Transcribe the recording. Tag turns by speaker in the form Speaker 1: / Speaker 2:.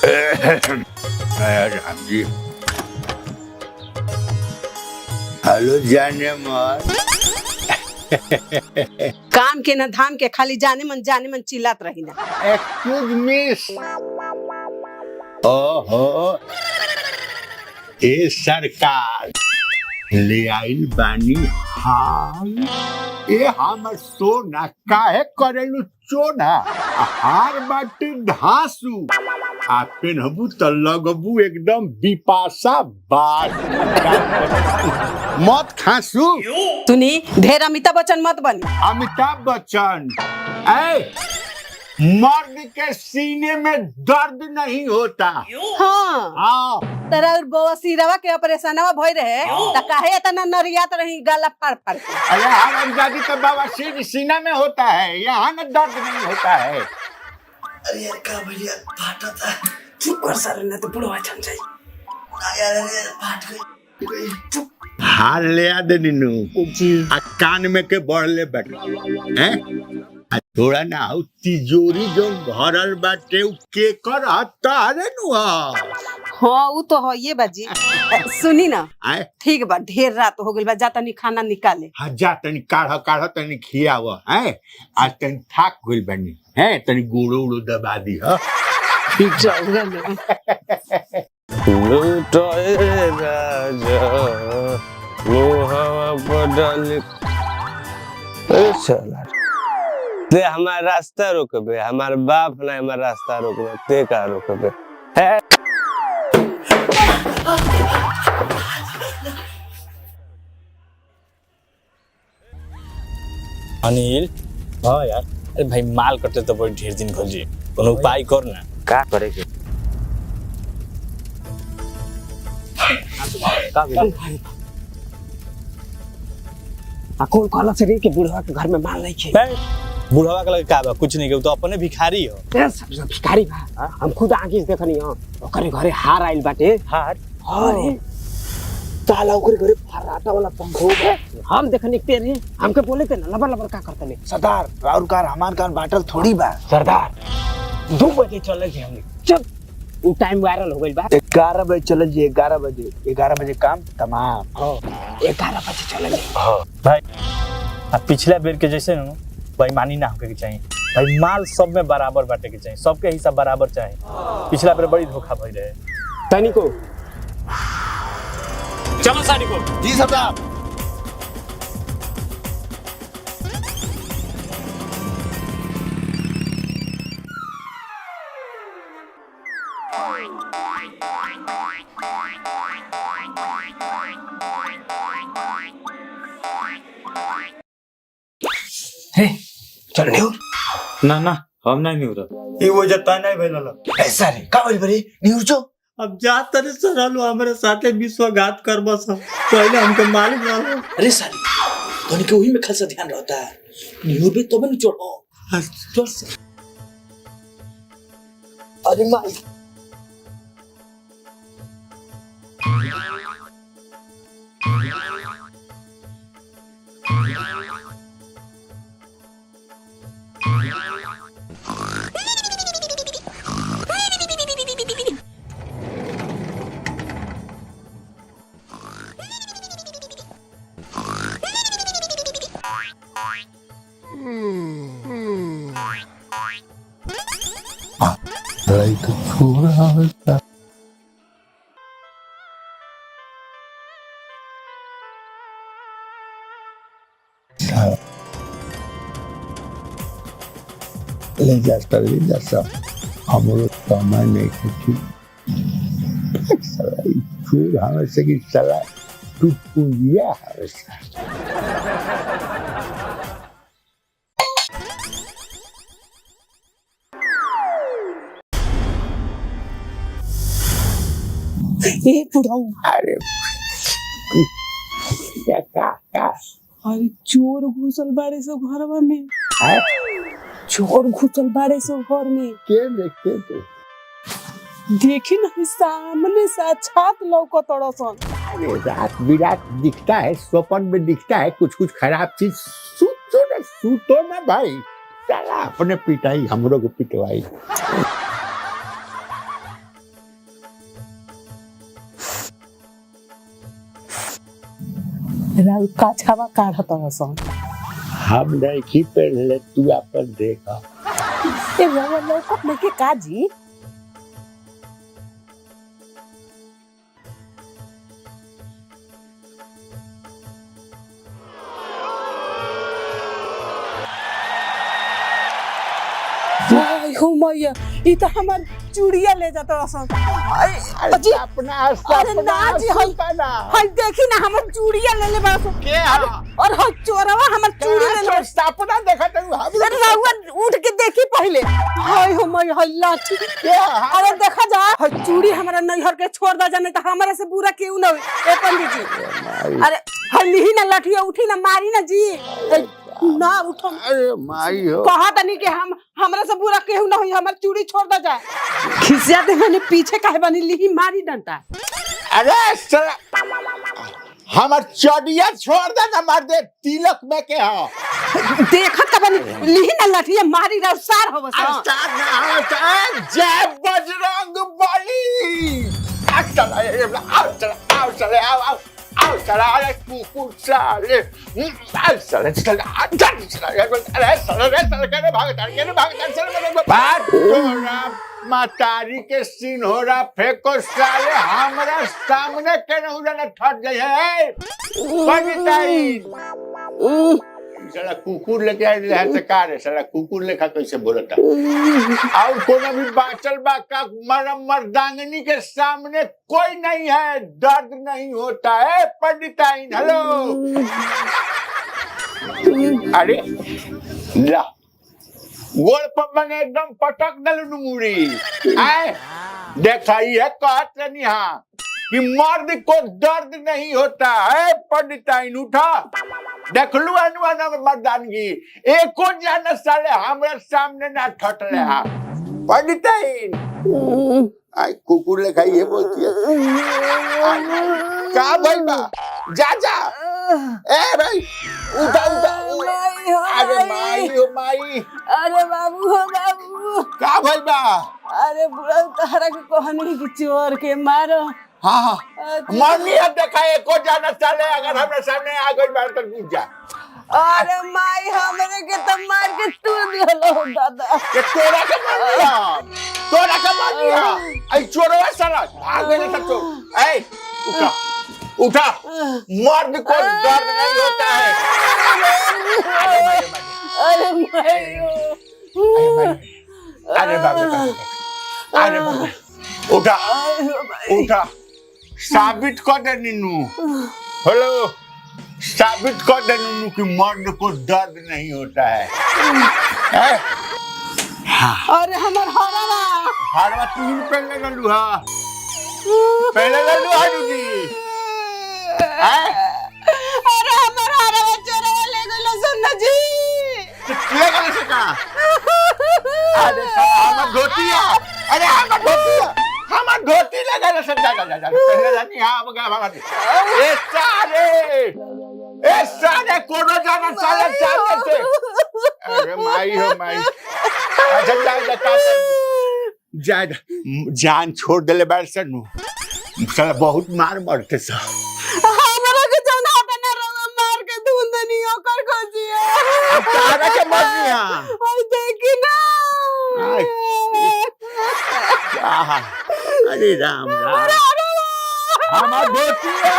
Speaker 1: Ram ji. Hello जाने मन।
Speaker 2: काम के न धाम के खाली जाने मन चिल्लात रही ना।
Speaker 1: Excuse miss. ओहो ए सरकार ले आइल बानी हाल ए हमर सोना काहे करेलु चोना हार बाटी धासु आ पेनहबू त लगबू एकदम बिपाशा बात मत खासू।
Speaker 2: सुनी ढेर अमिताभ बच्चन मत बनी।
Speaker 1: अमिताभ बच्चन ए मर्द के सीने में दर्द नहीं होता।
Speaker 2: हाँ तेरा बवासीरवा के ऑपरेशनवा भई रहे त काहे इतना नरियात रही गला फाड़ फाड़ के।
Speaker 1: अरे हरामजादी का बवासीर सीना में होता है, यहाँ न दर्द नहीं होता है।
Speaker 3: अरे यार का भैया फाटा था।
Speaker 2: चुप कर सर न तो बुढ़वा छन जाई।
Speaker 3: ना यार अरे फाट गई। चुप।
Speaker 1: हाल ले आ दे नीनू
Speaker 2: जी
Speaker 1: आ कान में के बढ़ले बैठ हैं आ थोड़ा ना हो तिजोरी जो भरल बाटे उ के कर हतारे नु।
Speaker 2: हाँ वो तो है ये बाजी। सुनी ना
Speaker 1: आए
Speaker 2: ठीक बा ढेर रात हो गइल बा जा तनी खाना निकाले।
Speaker 1: हाँ जा तनी काढ़ तनी खियाव हैं आज तनी थाक गइल बानी हैं तनी गुड़ो उड़ो दबा दी ह
Speaker 2: ठीक जाऊंगा ना।
Speaker 4: लूटोए राजा मुहावा बदल चला ते हमारा रास्ता रोकबे हमार बाप ना हमारा रास्ता रोकबे ते का रोकबे है।
Speaker 5: अनिल हाँ यार अरे भाई माल कटे तो बड़ी ढेर दिन खोल जी कोनो उपाय कर ना
Speaker 4: का करे के का भी
Speaker 6: कौन कहला से रे के बुढ़वा के घर में माल नहीं खे।
Speaker 5: बुढ़वा के लगे का बा कुछ नहीं के तो अपने भिखारी हो।
Speaker 6: ए सब भिखारी बा हम खुद आंखी से देखनी हो ओकरे घरे हार आइल बाटे।
Speaker 5: हार
Speaker 6: अरे साला ओकरे घरे फराटा वाला पंख हो गए हम देखनी के रे हमके बोले थे ना लबर लबर का करते ने
Speaker 3: सरदार राउर कार हमार कार बाटल थोड़ी बा।
Speaker 6: सरदार 2 बजे चले थे हमने चल वो टाइम वायरल हो गइल बा।
Speaker 3: 11 बजे चल जी 11 बजे काम तमाम।
Speaker 6: हां 11 बजे चले
Speaker 5: हाँ भाई अब पिछला बेर के जैसे ना बेईमानी ना होके के चाहिए भाई माल सब में बराबर बांटे के चाहिए सबके हिस्सा बराबर चाहिए। पिछला बेर बड़ी धोखा भई रहे।
Speaker 6: तनी को
Speaker 5: चलो सानी को
Speaker 3: जी सरदार।
Speaker 6: हे चल न्यू
Speaker 7: ना ना हम नहीं रहा
Speaker 3: ये वो जता नहीं भइल ऐसा रे का भइल बरे न्यूज़ जो
Speaker 7: अब जा तरे सरल हमारे साथे विश्वासघात कर बस पहले हमको मालूम ना हो।
Speaker 3: अरे साली तोनी के वही में खासा ध्यान रहता है न्यूज़ पे तो बन चढ़ो चल। अरे माई
Speaker 1: like a छोरा ले जा हम लोग कमाई नहीं करती साला चूर हमें से कि साला तू पूंजिया है
Speaker 6: ए बुढ़ाऊ
Speaker 1: अरे का
Speaker 6: अरे चोर घुसल बाड़े सो घरवा में
Speaker 1: है
Speaker 6: चोर घुसल बाड़े सो घर में
Speaker 1: के देखते थे
Speaker 6: देखी ना सामने साक्षात लौकत अड़सन।
Speaker 1: अरे रात बिरात दिखता है स्वप्न में दिखता है कुछ कुछ खराब चीज सूतो ना भाई साला अपने पिटाई हमरों को पिटवाई
Speaker 2: राउर काछावा काढ़त हसन
Speaker 1: हम नहीं की पहले तू अपन देखा।
Speaker 2: ए रवा लौकत नहीं के काजी आई हो मैया ई तो हमार चूड़िया ले जाता हसन अजी
Speaker 1: अपना
Speaker 2: अरे ना जी हाय देखी ना हमर चूड़िया ले ले बड़ा
Speaker 1: के
Speaker 2: और हो चोरवा हमर चूड़ी ले ले
Speaker 1: सपना देखा तू
Speaker 2: अरे रहुआ उठ के देखी पहले हाय हो मैं हल्ला अरे देखा जा हाय चूड़ी हमारा नैहर के छोड़ दा जाने तो हमारे से बुरा क्यों ना ए पंडित जी अरे हाय लिही ना लठिया उठी ना मारी ना जी ना उठो
Speaker 1: अरे माई हो
Speaker 2: कहा तनी के हम हमरा से बुरा केहू ना होई हमर चूड़ी छोड़ दा जा खिसिया दे मैंने पीछे काहे बनी लिही मारी डंटा
Speaker 1: अरे हमार चढ़िया छोड़ दे ना मार दे तिलक में के हो
Speaker 2: देखत का बनी लिही ना लठिया मारी रसार हो बस
Speaker 1: जय बजरंग बली आओ चला अरे कुकुर साले आओ चला अरे भाग मातारी के सीन हो रहा फेंको साले हमारा सामने के न ठट गई है पंडिताई साला कुकुर लेके आए है तो कार है साला कुकुर लेखा कैसे बोलता और कोनो भी बाचल बा का मर्दांगनी के सामने कोई नहीं है दर्द नहीं होता है पंडिताइन हेलो अरे ला गोल पर मैंने एकदम पटक दल मुड़ी आए देखा ये कहत नहीं हाँ कि मर्द को दर्द नहीं होता है पंडिताइन उठा देख लू अनुमान मर्दानगी एको जाना साले हमारे सामने ना ठटले हा पंडिताइन आई कुकुर लेखा ये बोलती है का भाई बा जा जा ए भाई उठा अरे माई हो माई
Speaker 2: अरे बाबू हो बाबू
Speaker 1: का भाई बा
Speaker 2: अरे बुढ़ा तारा के कहनी कि चोर के मारो
Speaker 1: हाँ मम्मी अब देखा एको जाना साले अगर हमारे सामने आ गई बार तक पूछ जा
Speaker 2: अरे माई हमरे के तो मार के तू दिलो दादा
Speaker 1: के तोरा के मार दिया आई चोरवा साला भाग गए सब चोर ए उठा उठा मर्द को दर्द नहीं होता है
Speaker 2: अरे माई
Speaker 1: अरे बाबा अरे बाबा उठा उठा साबित कर दे नीनू हेलो साबित कर दे नीनू कि मर्द को दर्द नहीं होता है
Speaker 2: अरे हमर हरवा
Speaker 1: हरवा तीन पहले ले लूहा पहले ले लूहा जी
Speaker 2: अरे हमर हरवा चोरवा ले गेलो सुन जी
Speaker 1: ले गए से का अरे साला हमर धोतिया अरे हमर धोती लगा रे सब जा पहले जानी हां अब गा भागा ए साले कोनो जाना साले साले से अरे माई हो माई अच्छा जा जान छोड़ देले बार से नु साला बहुत मार मरते सा
Speaker 2: हमरा के जाना होता ना रवा मार के धुंदनी ओकर खोजिया
Speaker 1: तारा के मरनिया
Speaker 2: ओए देखी ना
Speaker 1: अरे राम राम हमार धोतिया